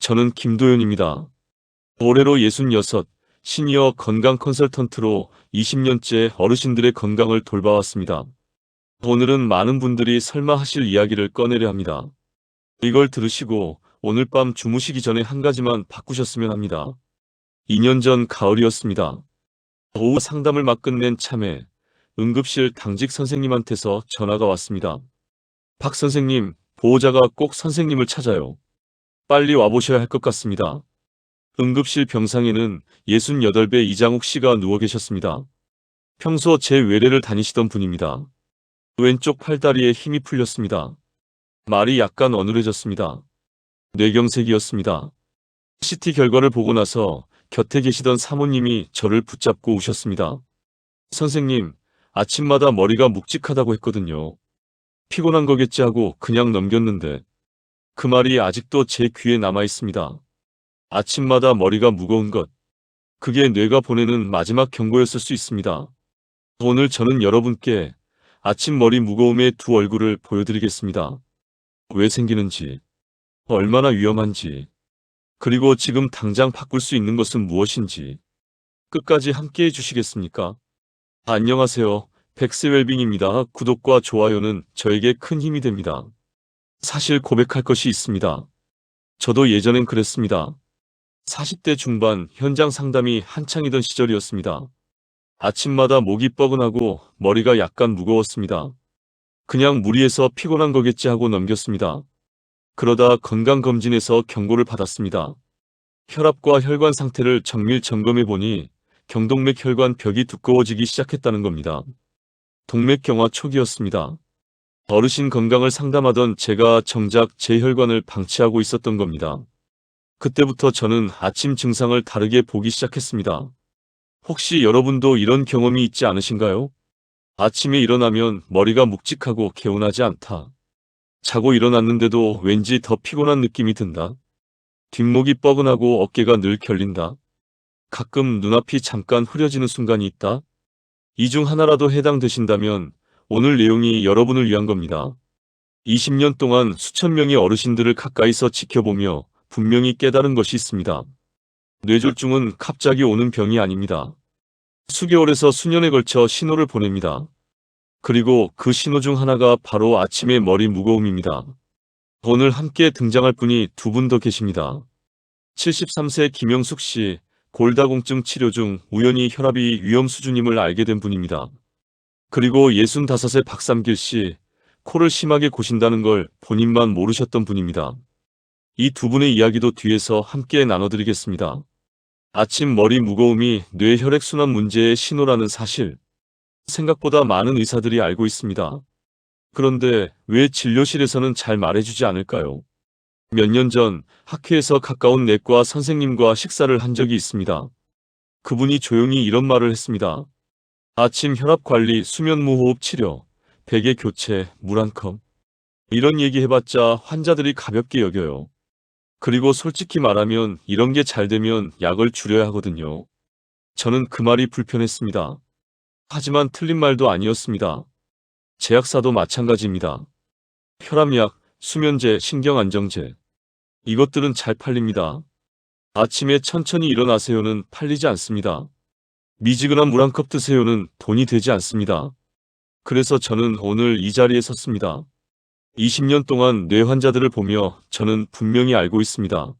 저는 김도윤입니다. 올해로 66, 시니어 건강 컨설턴트로 20년째 어르신들의 건강을 돌봐왔습니다. 오늘은 많은 분들이 설마 하실 이야기를 꺼내려 합니다. 이걸 들으시고 오늘 밤 주무시기 전에 한 가지만 바꾸셨으면 합니다. 2년 전 가을이었습니다. 오후 상담을 막 끝낸 참에 응급실 당직 선생님한테서 전화가 왔습니다. 박 선생님, 보호자가 꼭 선생님을 찾아요. 빨리 와보셔야 할 것 같습니다. 응급실 병상에는 68배 이장욱 씨가 누워 계셨습니다. 평소 제 외래를 다니시던 분입니다. 왼쪽 팔다리에 힘이 풀렸습니다. 말이 약간 어눌해졌습니다. 뇌경색이었습니다. CT 결과를 보고 나서 곁에 계시던 사모님이 저를 붙잡고 우셨습니다. 선생님, 아침마다 머리가 묵직하다고 했거든요. 피곤한 거겠지 하고 그냥 넘겼는데 그 말이 아직도 제 귀에 남아 있습니다. 아침마다 머리가 무거운 것. 그게 뇌가 보내는 마지막 경고였을 수 있습니다. 오늘 저는 여러분께 아침 머리 무거움의 두 얼굴을 보여드리겠습니다. 왜 생기는지, 얼마나 위험한지, 그리고 지금 당장 바꿀 수 있는 것은 무엇인지 끝까지 함께 해주시겠습니까? 안녕하세요. 백세웰빙입니다. 구독과 좋아요는 저에게 큰 힘이 됩니다. 사실 고백할 것이 있습니다. 저도 예전엔 그랬습니다. 40대 중반 현장 상담이 한창이던 시절이었습니다. 아침마다 목이 뻐근하고 머리가 약간 무거웠습니다. 그냥 무리해서 피곤한 거겠지 하고 넘겼습니다. 그러다 건강검진에서 경고를 받았습니다. 혈압과 혈관 상태를 정밀 점검해 보니 경동맥 혈관 벽이 두꺼워지기 시작했다는 겁니다. 동맥경화 초기였습니다. 어르신 건강을 상담하던 제가 정작 제 혈관을 방치하고 있었던 겁니다. 그때부터 저는 아침 증상을 다르게 보기 시작했습니다. 혹시 여러분도 이런 경험이 있지 않으신가요? 아침에 일어나면 머리가 묵직하고 개운하지 않다. 자고 일어났는데도 왠지 더 피곤한 느낌이 든다. 뒷목이 뻐근하고 어깨가 늘 결린다. 가끔 눈앞이 잠깐 흐려지는 순간이 있다. 이 중 하나라도 해당되신다면 오늘 내용이 여러분을 위한 겁니다. 20년 동안 수천 명의 어르신들을 가까이서 지켜보며 분명히 깨달은 것이 있습니다. 뇌졸중은 갑자기 오는 병이 아닙니다. 수개월에서 수년에 걸쳐 신호를 보냅니다. 그리고 그 신호 중 하나가 바로 아침의 머리 무거움입니다. 오늘 함께 등장할 분이 두 분 더 계십니다. 73세 김영숙 씨, 골다공증 치료 중 우연히 혈압이 위험 수준임을 알게 된 분입니다. 그리고 65세 박삼길 씨, 코를 심하게 고신다는 걸 본인만 모르셨던 분입니다. 이 두 분의 이야기도 뒤에서 함께 나눠드리겠습니다. 아침 머리 무거움이 뇌 혈액순환 문제의 신호라는 사실, 생각보다 많은 의사들이 알고 있습니다. 그런데 왜 진료실에서는 잘 말해주지 않을까요? 몇 년 전 학회에서 가까운 내과 선생님과 식사를 한 적이 있습니다. 그분이 조용히 이런 말을 했습니다. 아침 혈압 관리, 수면 무호흡 치료, 베개 교체, 물 한 컵. 이런 얘기 해봤자 환자들이 가볍게 여겨요. 그리고 솔직히 말하면 이런 게 잘 되면 약을 줄여야 하거든요. 저는 그 말이 불편했습니다. 하지만 틀린 말도 아니었습니다. 제약사도 마찬가지입니다. 혈압약, 수면제, 신경안정제. 이것들은 잘 팔립니다. 아침에 천천히 일어나세요는 팔리지 않습니다. 미지근한 물 한 컵 드세요는 돈이 되지 않습니다. 그래서 저는 오늘 이 자리에 섰습니다. 20년 동안 뇌 환자들을 보며 저는 분명히 알고 있습니다.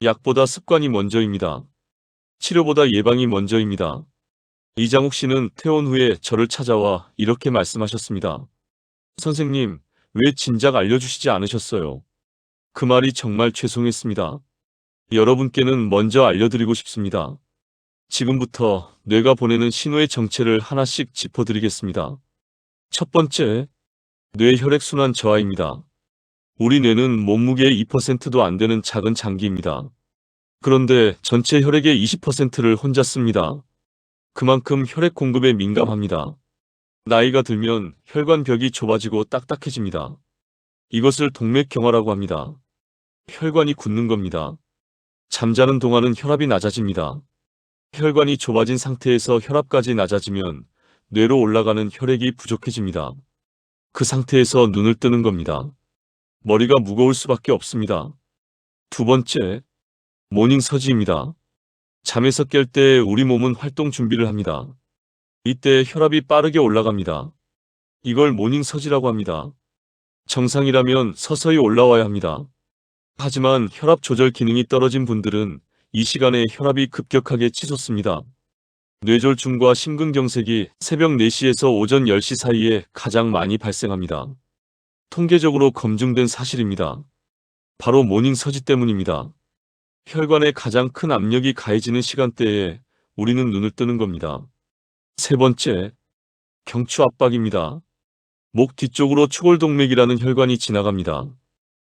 약보다 습관이 먼저입니다. 치료보다 예방이 먼저입니다. 이장욱 씨는 퇴원 후에 저를 찾아와 이렇게 말씀하셨습니다. 선생님, 왜 진작 알려주시지 않으셨어요? 그 말이 정말 죄송했습니다. 여러분께는 먼저 알려드리고 싶습니다. 지금부터 뇌가 보내는 신호의 정체를 하나씩 짚어드리겠습니다. 첫 번째, 뇌 혈액순환 저하입니다. 우리 뇌는 몸무게의 2%도 안 되는 작은 장기입니다. 그런데 전체 혈액의 20%를 혼자 씁니다. 그만큼 혈액 공급에 민감합니다. 나이가 들면 혈관벽이 좁아지고 딱딱해집니다. 이것을 동맥경화라고 합니다. 혈관이 굳는 겁니다. 잠자는 동안은 혈압이 낮아집니다. 혈관이 좁아진 상태에서 혈압까지 낮아지면 뇌로 올라가는 혈액이 부족해집니다. 그 상태에서 눈을 뜨는 겁니다. 머리가 무거울 수밖에 없습니다. 두 번째, 모닝 서지입니다. 잠에서 깰 때 우리 몸은 활동 준비를 합니다. 이때 혈압이 빠르게 올라갑니다. 이걸 모닝 서지라고 합니다. 정상이라면 서서히 올라와야 합니다. 하지만 혈압 조절 기능이 떨어진 분들은 이 시간에 혈압이 급격하게 치솟습니다. 뇌졸중과 심근경색이 새벽 4시에서 오전 10시 사이에 가장 많이 발생합니다. 통계적으로 검증된 사실입니다. 바로 모닝 서지 때문입니다. 혈관에 가장 큰 압력이 가해지는 시간대에 우리는 눈을 뜨는 겁니다. 세 번째, 경추 압박입니다. 목 뒤쪽으로 추골동맥이라는 혈관이 지나갑니다.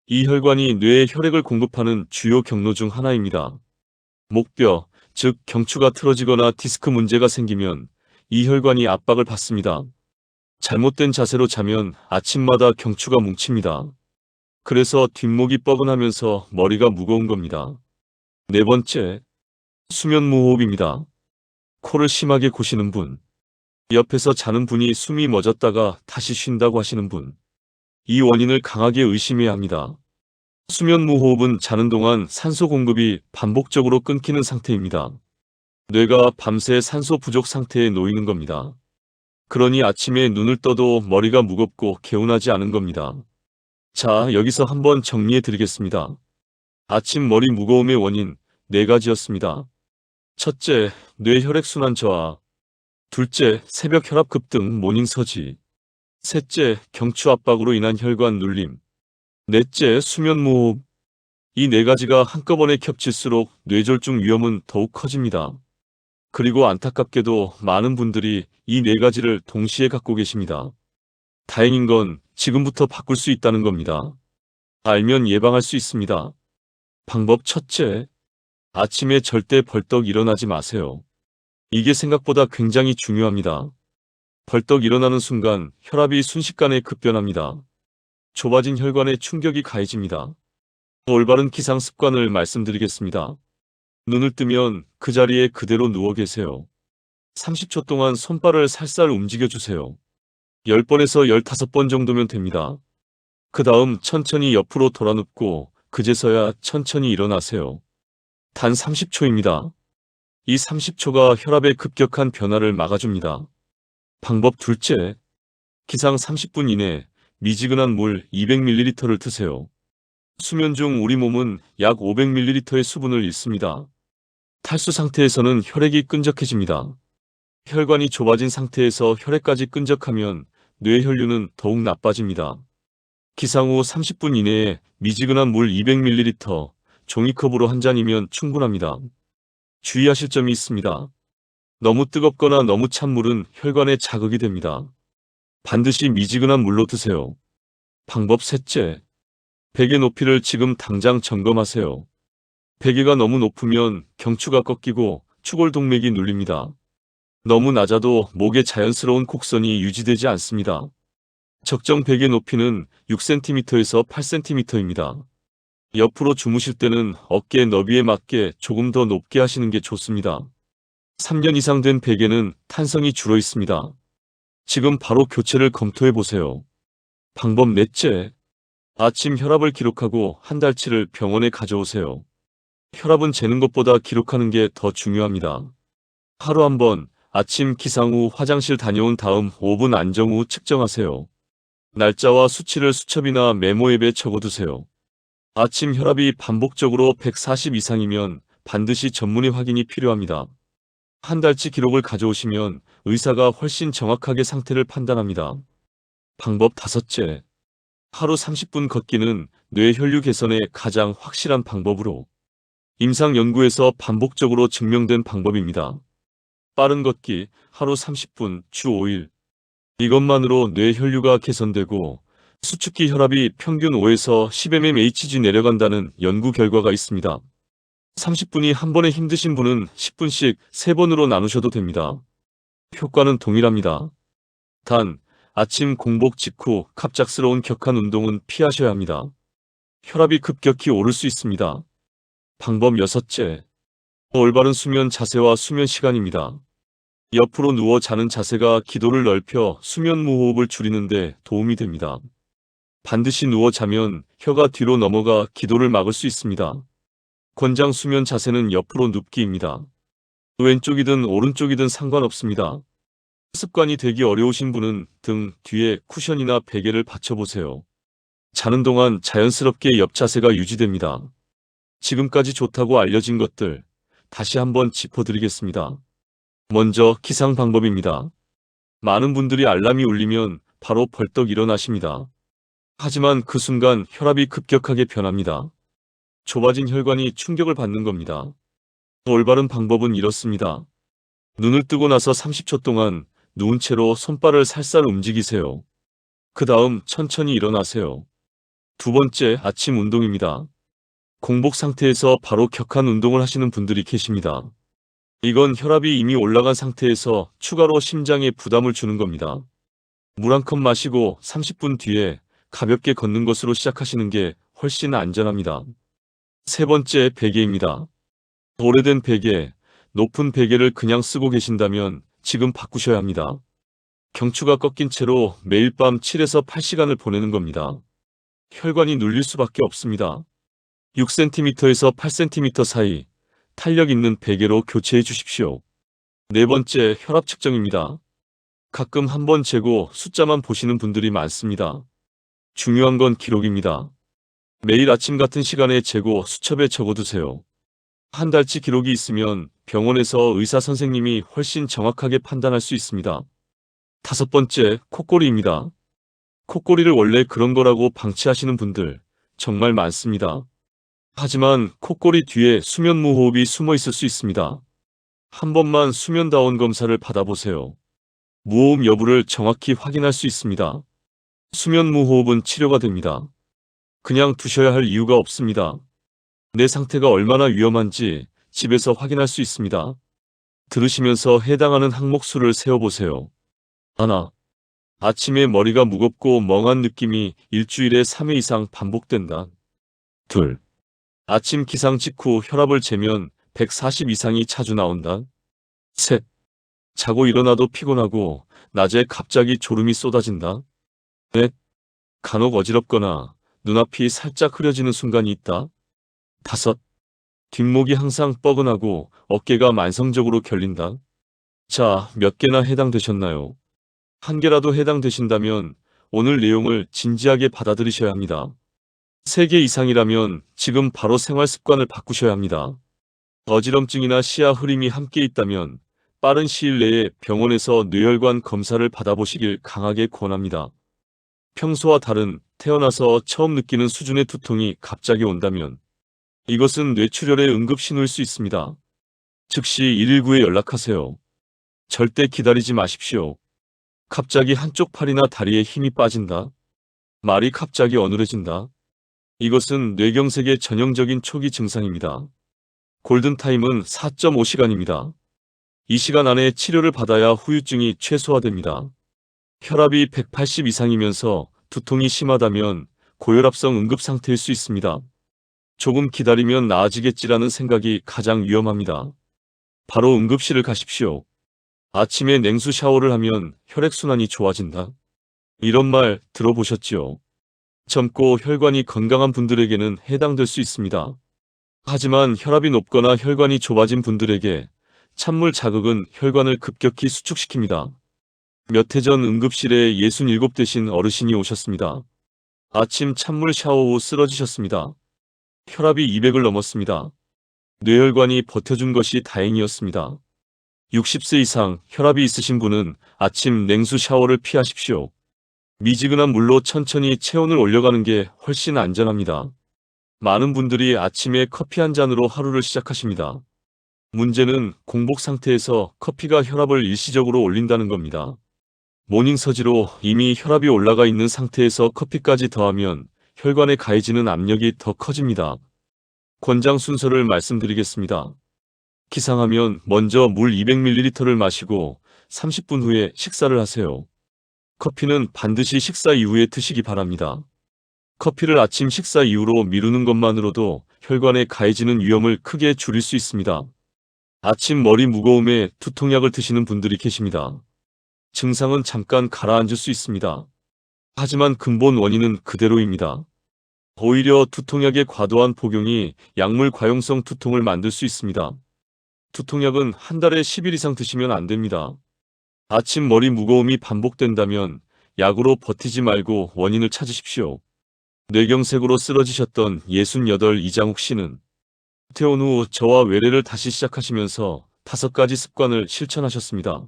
이 혈관이 뇌에 혈액을 공급하는 주요 경로 중 하나입니다. 목뼈, 즉 경추가 틀어지거나 디스크 문제가 생기면 이 혈관이 압박을 받습니다. 잘못된 자세로 자면 아침마다 경추가 뭉칩니다. 그래서 뒷목이 뻐근하면서 머리가 무거운 겁니다. 네 번째, 수면무호흡입니다. 코를 심하게 고시는 분, 옆에서 자는 분이 숨이 멎었다가 다시 쉰다고 하시는 분, 이 원인을 강하게 의심해야 합니다. 수면무호흡은 자는 동안 산소 공급이 반복적으로 끊기는 상태입니다. 뇌가 밤새 산소 부족 상태에 놓이는 겁니다. 그러니 아침에 눈을 떠도 머리가 무겁고 개운하지 않은 겁니다. 자, 여기서 한번 정리해 드리겠습니다. 아침 머리 무거움의 원인 4가지였습니다. 첫째, 뇌 혈액순환 저하. 둘째, 새벽 혈압 급등 모닝 서지. 셋째, 경추 압박으로 인한 혈관 눌림. 넷째, 수면무호흡. 이 4가지가 한꺼번에 겹칠수록 뇌졸중 위험은 더욱 커집니다. 그리고 안타깝게도 많은 분들이 이 4가지를 동시에 갖고 계십니다. 다행인 건 지금부터 바꿀 수 있다는 겁니다. 알면 예방할 수 있습니다. 방법 첫째, 아침에 절대 벌떡 일어나지 마세요. 이게 생각보다 굉장히 중요합니다. 벌떡 일어나는 순간 혈압이 순식간에 급변합니다. 좁아진 혈관에 충격이 가해집니다. 올바른 기상 습관을 말씀드리겠습니다. 눈을 뜨면 그 자리에 그대로 누워 계세요. 30초 동안 손발을 살살 움직여주세요. 10번에서 15번 정도면 됩니다. 그 다음 천천히 옆으로 돌아 눕고 그제서야 천천히 일어나세요. 단 30초입니다. 이 30초가 혈압의 급격한 변화를 막아줍니다. 방법 둘째, 기상 30분 이내 미지근한 물 200ml를 드세요. 수면 중 우리 몸은 약 500ml의 수분을 잃습니다. 탈수 상태에서는 혈액이 끈적해집니다. 혈관이 좁아진 상태에서 혈액까지 끈적하면 뇌 혈류는 더욱 나빠집니다. 기상 후 30분 이내에 미지근한 물 200ml, 종이컵으로 한 잔이면 충분합니다. 주의하실 점이 있습니다. 너무 뜨겁거나 너무 찬 물은 혈관에 자극이 됩니다. 반드시 미지근한 물로 드세요. 방법 셋째, 베개 높이를 지금 당장 점검하세요. 베개가 너무 높으면 경추가 꺾이고 추골동맥이 눌립니다. 너무 낮아도 목에 자연스러운 곡선이 유지되지 않습니다. 적정 베개 높이는 6cm에서 8cm입니다. 옆으로 주무실 때는 어깨 너비에 맞게 조금 더 높게 하시는 게 좋습니다. 3년 이상 된 베개는 탄성이 줄어 있습니다. 지금 바로 교체를 검토해 보세요. 방법 넷째, 아침 혈압을 기록하고 한 달치를 병원에 가져오세요. 혈압은 재는 것보다 기록하는 게 더 중요합니다. 하루 한 번 아침 기상 후 화장실 다녀온 다음 5분 안정 후 측정하세요. 날짜와 수치를 수첩이나 메모 앱에 적어두세요. 아침 혈압이 반복적으로 140 이상이면 반드시 전문의 확인이 필요합니다. 한 달치 기록을 가져오시면 의사가 훨씬 정확하게 상태를 판단합니다. 방법 다섯째, 하루 30분 걷기는 뇌 혈류 개선에 가장 확실한 방법으로 임상 연구에서 반복적으로 증명된 방법입니다. 빠른 걷기 하루 30분 주 5일. 이것만으로 뇌 혈류가 개선되고 수축기 혈압이 평균 5에서 10mmHg 내려간다는 연구 결과가 있습니다. 30분이 한 번에 힘드신 분은 10분씩 3번으로 나누셔도 됩니다. 효과는 동일합니다. 단, 아침 공복 직후 갑작스러운 격한 운동은 피하셔야 합니다. 혈압이 급격히 오를 수 있습니다. 방법 여섯째, 올바른 수면 자세와 수면 시간입니다. 옆으로 누워 자는 자세가 기도를 넓혀 수면 무호흡을 줄이는데 도움이 됩니다. 반드시 누워 자면 혀가 뒤로 넘어가 기도를 막을 수 있습니다. 권장 수면 자세는 옆으로 눕기입니다. 왼쪽이든 오른쪽이든 상관없습니다. 습관이 되기 어려우신 분은 등 뒤에 쿠션이나 베개를 받쳐보세요. 자는 동안 자연스럽게 옆 자세가 유지됩니다. 지금까지 좋다고 알려진 것들 다시 한번 짚어드리겠습니다. 먼저 기상 방법입니다. 많은 분들이 알람이 울리면 바로 벌떡 일어나십니다. 하지만 그 순간 혈압이 급격하게 변합니다. 좁아진 혈관이 충격을 받는 겁니다. 올바른 방법은 이렇습니다. 눈을 뜨고 나서 30초 동안 누운 채로 손발을 살살 움직이세요. 그 다음 천천히 일어나세요. 두 번째, 아침 운동입니다. 공복 상태에서 바로 격한 운동을 하시는 분들이 계십니다. 이건 혈압이 이미 올라간 상태에서 추가로 심장에 부담을 주는 겁니다. 물 한 컵 마시고 30분 뒤에 가볍게 걷는 것으로 시작하시는 게 훨씬 안전합니다. 세 번째, 베개입니다. 오래된 베개, 높은 베개를 그냥 쓰고 계신다면 지금 바꾸셔야 합니다. 경추가 꺾인 채로 매일 밤 7에서 8시간을 보내는 겁니다. 혈관이 눌릴 수밖에 없습니다. 6cm에서 8cm 사이 탄력 있는 베개로 교체해 주십시오. 네 번째, 혈압 측정입니다. 가끔 한번 재고 숫자만 보시는 분들이 많습니다. 중요한 건 기록입니다. 매일 아침 같은 시간에 재고 수첩에 적어두세요. 한 달치 기록이 있으면 병원에서 의사 선생님이 훨씬 정확하게 판단할 수 있습니다. 다섯 번째, 콧골이입니다. 콧골이를 원래 그런 거라고 방치하시는 분들 정말 많습니다. 하지만 콧골이 뒤에 수면무호흡이 숨어 있을 수 있습니다. 한 번만 수면다운 검사를 받아보세요. 무호흡 여부를 정확히 확인할 수 있습니다. 수면무호흡은 치료가 됩니다. 그냥 두셔야 할 이유가 없습니다. 내 상태가 얼마나 위험한지 집에서 확인할 수 있습니다. 들으시면서 해당하는 항목 수를 세어보세요. 하나, 아침에 머리가 무겁고 멍한 느낌이 일주일에 3회 이상 반복된다. 둘, 아침 기상 직후 혈압을 재면 140 이상이 자주 나온다. 셋, 자고 일어나도 피곤하고 낮에 갑자기 졸음이 쏟아진다. 넷, 간혹 어지럽거나 눈앞이 살짝 흐려지는 순간이 있다. 다섯, 뒷목이 항상 뻐근하고 어깨가 만성적으로 결린다. 자, 몇 개나 해당되셨나요? 한 개라도 해당되신다면 오늘 내용을 진지하게 받아들이셔야 합니다. 3개 이상이라면 지금 바로 생활 습관을 바꾸셔야 합니다. 어지럼증이나 시야 흐림이 함께 있다면 빠른 시일 내에 병원에서 뇌혈관 검사를 받아보시길 강하게 권합니다. 평소와 다른 태어나서 처음 느끼는 수준의 두통이 갑자기 온다면 이것은 뇌출혈의 응급 신호일 수 있습니다. 즉시 119에 연락하세요. 절대 기다리지 마십시오. 갑자기 한쪽 팔이나 다리에 힘이 빠진다. 말이 갑자기 어눌해진다. 이것은 뇌경색의 전형적인 초기 증상입니다. 골든타임은 4.5시간입니다. 이 시간 안에 치료를 받아야 후유증이 최소화됩니다. 혈압이 180 이상이면서 두통이 심하다면 고혈압성 응급 상태일 수 있습니다. 조금 기다리면 나아지겠지라는 생각이 가장 위험합니다. 바로 응급실을 가십시오. 아침에 냉수 샤워를 하면 혈액순환이 좋아진다. 이런 말 들어보셨지요? 젊고 혈관이 건강한 분들에게는 해당될 수 있습니다. 하지만 혈압이 높거나 혈관이 좁아진 분들에게 찬물 자극은 혈관을 급격히 수축시킵니다. 몇 해 전 응급실에 67 되신 어르신이 오셨습니다. 아침 찬물 샤워 후 쓰러지셨습니다. 혈압이 200을 넘었습니다. 뇌혈관이 버텨준 것이 다행이었습니다. 60세 이상 혈압이 있으신 분은 아침 냉수 샤워를 피하십시오. 미지근한 물로 천천히 체온을 올려가는 게 훨씬 안전합니다. 많은 분들이 아침에 커피 한 잔으로 하루를 시작하십니다. 문제는 공복 상태에서 커피가 혈압을 일시적으로 올린다는 겁니다. 모닝서지로 이미 혈압이 올라가 있는 상태에서 커피까지 더하면 혈관에 가해지는 압력이 더 커집니다. 권장 순서를 말씀드리겠습니다. 기상하면 먼저 물 200ml를 마시고 30분 후에 식사를 하세요. 커피는 반드시 식사 이후에 드시기 바랍니다. 커피를 아침 식사 이후로 미루는 것만으로도 혈관에 가해지는 위험을 크게 줄일 수 있습니다. 아침 머리 무거움에 두통약을 드시는 분들이 계십니다. 증상은 잠깐 가라앉을 수 있습니다. 하지만 근본 원인은 그대로입니다. 오히려 두통약의 과도한 복용이 약물 과용성 두통을 만들 수 있습니다. 두통약은 한 달에 10일 이상 드시면 안 됩니다. 아침 머리 무거움이 반복된다면 약으로 버티지 말고 원인을 찾으십시오. 뇌경색으로 쓰러지셨던 68 이장욱 씨는 퇴원 후 저와 외래를 다시 시작하시면서 5가지 습관을 실천하셨습니다.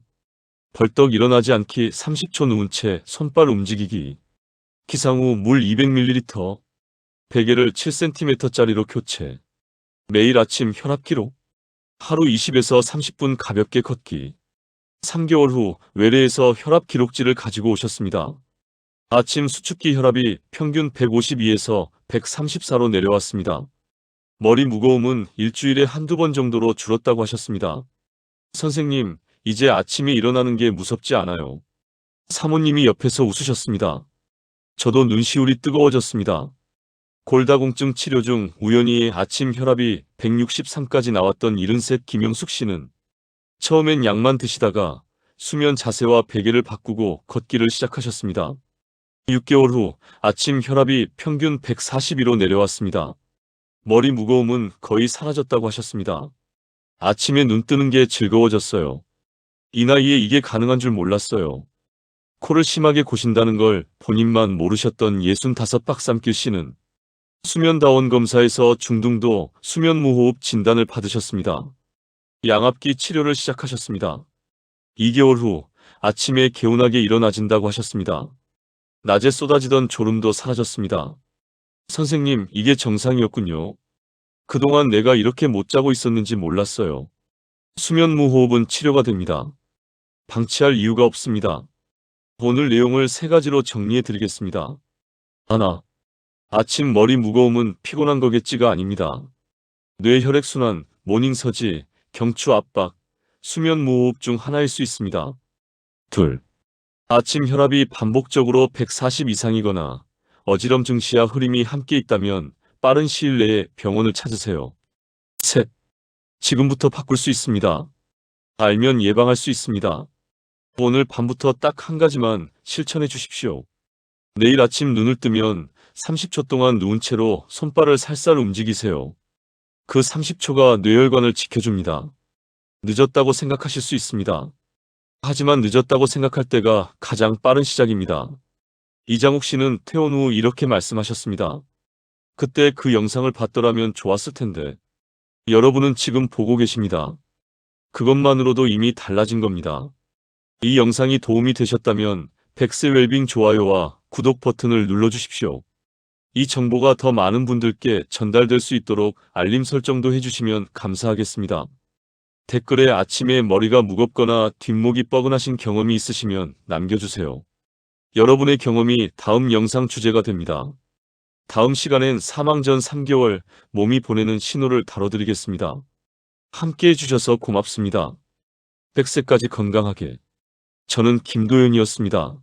벌떡 일어나지 않기, 30초 누운 채 손발 움직이기, 기상 후 물 200ml, 베개를 7cm짜리로 교체, 매일 아침 혈압 기록, 하루 20에서 30분 가볍게 걷기. 3개월 후 외래에서 혈압 기록지를 가지고 오셨습니다. 아침 수축기 혈압이 평균 152에서 134로 내려왔습니다. 머리 무거움은 일주일에 한두 번 정도로 줄었다고 하셨습니다. 선생님, 이제 아침에 일어나는 게 무섭지 않아요. 사모님이 옆에서 웃으셨습니다. 저도 눈시울이 뜨거워졌습니다. 골다공증 치료 중 우연히 아침 혈압이 163까지 나왔던 73 김영숙 씨는 처음엔 약만 드시다가 수면 자세와 베개를 바꾸고 걷기를 시작하셨습니다. 6개월 후 아침 혈압이 평균 142로 내려왔습니다. 머리 무거움은 거의 사라졌다고 하셨습니다. 아침에 눈 뜨는 게 즐거워졌어요. 이 나이에 이게 가능한 줄 몰랐어요. 코를 심하게 고신다는 걸 본인만 모르셨던 65 박삼길 씨는 수면다원 검사에서 중등도 수면무호흡 진단을 받으셨습니다. 양압기 치료를 시작하셨습니다. 2개월 후 아침에 개운하게 일어나진다고 하셨습니다. 낮에 쏟아지던 졸음도 사라졌습니다. 선생님, 이게 정상이었군요. 그동안 내가 이렇게 못 자고 있었는지 몰랐어요. 수면무호흡은 치료가 됩니다. 방치할 이유가 없습니다. 오늘 내용을 3가지로 정리해 드리겠습니다. 하나, 아침 머리 무거움은 피곤한 거겠지가 아닙니다. 뇌 혈액순환, 모닝서지, 경추 압박, 수면무호흡 중 하나일 수 있습니다. 둘, 아침 혈압이 반복적으로 140 이상이거나 어지럼 증시와 흐림이 함께 있다면 빠른 시일 내에 병원을 찾으세요. 셋, 지금부터 바꿀 수 있습니다. 알면 예방할 수 있습니다. 오늘 밤부터 딱 한 가지만 실천해 주십시오. 내일 아침 눈을 뜨면 30초 동안 누운 채로 손발을 살살 움직이세요. 그 30초가 뇌혈관을 지켜줍니다. 늦었다고 생각하실 수 있습니다. 하지만 늦었다고 생각할 때가 가장 빠른 시작입니다. 이장욱 씨는 퇴원 후 이렇게 말씀하셨습니다. 그때 그 영상을 봤더라면 좋았을 텐데. 여러분은 지금 보고 계십니다. 그것만으로도 이미 달라진 겁니다. 이 영상이 도움이 되셨다면 백세 웰빙 좋아요와 구독 버튼을 눌러주십시오. 이 정보가 더 많은 분들께 전달될 수 있도록 알림 설정도 해주시면 감사하겠습니다. 댓글에 아침에 머리가 무겁거나 뒷목이 뻐근하신 경험이 있으시면 남겨주세요. 여러분의 경험이 다음 영상 주제가 됩니다. 다음 시간엔 사망 전 3개월 몸이 보내는 신호를 다뤄드리겠습니다. 함께 해주셔서 고맙습니다. 100세까지 건강하게. 저는 김도윤이었습니다.